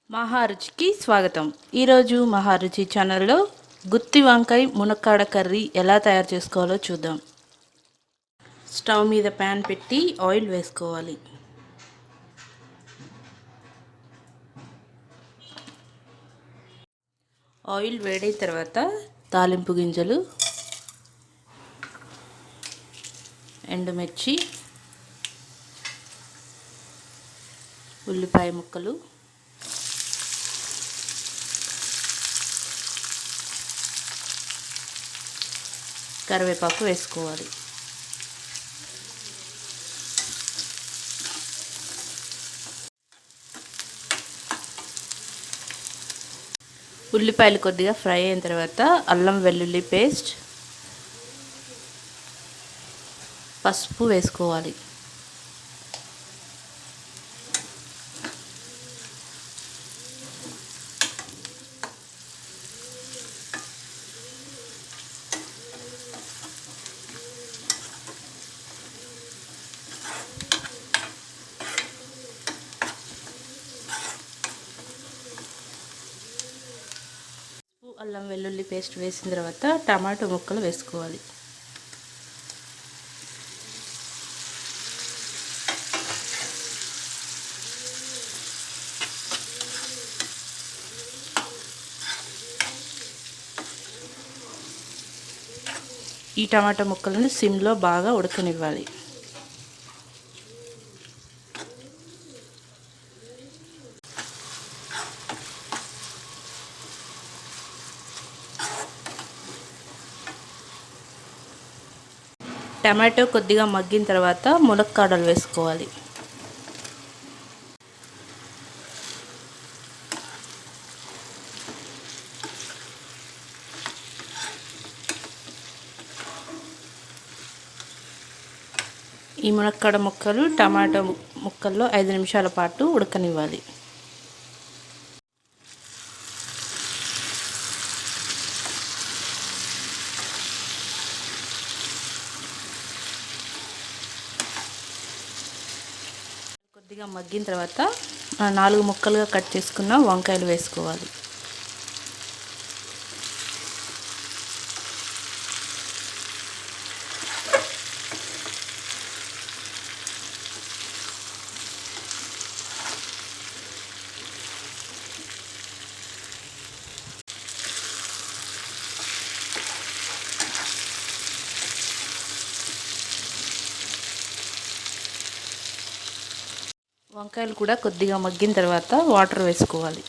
మహారుచికి స్వాగతం. ఈరోజు మహారుచి ఛానల్లో గుత్తి వంకాయ మునక్కాడ కర్రీ ఎలా తయారు చేసుకోవాలో చూద్దాం. స్టవ్ మీద ప్యాన్ పెట్టి ఆయిల్ వేసుకోవాలి. ఆయిల్ వేడైన తర్వాత తాలింపు గింజలు, ఎండుమిర్చి, ఉల్లిపాయ ముక్కలు, కరివేపాకు వేసుకోవాలి. ఉల్లిపాయలు కొద్దిగా ఫ్రై అయిన తర్వాత అల్లం వెల్లుల్లి పేస్ట్, పసుపు వేసుకోవాలి. అల్లం వెల్లుల్లి పేస్ట్ వేసిన తర్వాత టమాటో ముక్కలు వేసుకోవాలి. ఈ టమాటా ముక్కలను సిమ్లో బాగా ఉడకనివ్వాలి. టమాటో కొద్దిగా మగ్గిన తర్వాత ములక్కాడలు వేసుకోవాలి. ఈ మునక్కాడ ముక్కలు టమాటో ముక్కల్లో 5 నిమిషాల పాటు ఉడకనివ్వాలి. కొద్దిగా మగ్గిన తర్వాత 4 ముక్కలుగా కట్ చేసుకున్న వంకాయలు వేసుకోవాలి. వంకాయలు కూడా కొద్దిగా మగ్గిన తర్వాత వాటర్ వేసుకోవాలి.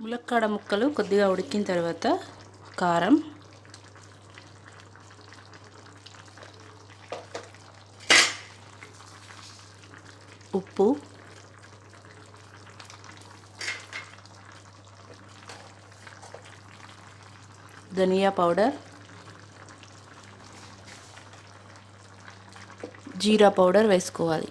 ములక్కాడ ముక్కలు కొద్దిగా ఉడికిన తర్వాత కారం, ఉప్పు, ధనియా పౌడర్, జీరా పౌడర్ వేసుకోవాలి.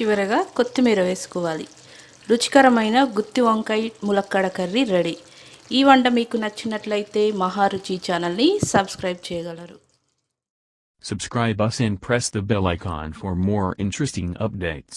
చివరగా కొత్తిమీర వేసుకోవాలి. రుచికరమైన గుత్తి వంకాయ ములక్కాడ కర్రీ రెడీ. ఈ వంట మీకు నచ్చినట్లయితే మహారుచి ఛానల్ని సబ్స్క్రైబ్ చేయగలరు. Subscribe us and press the bell icon for more interesting updates.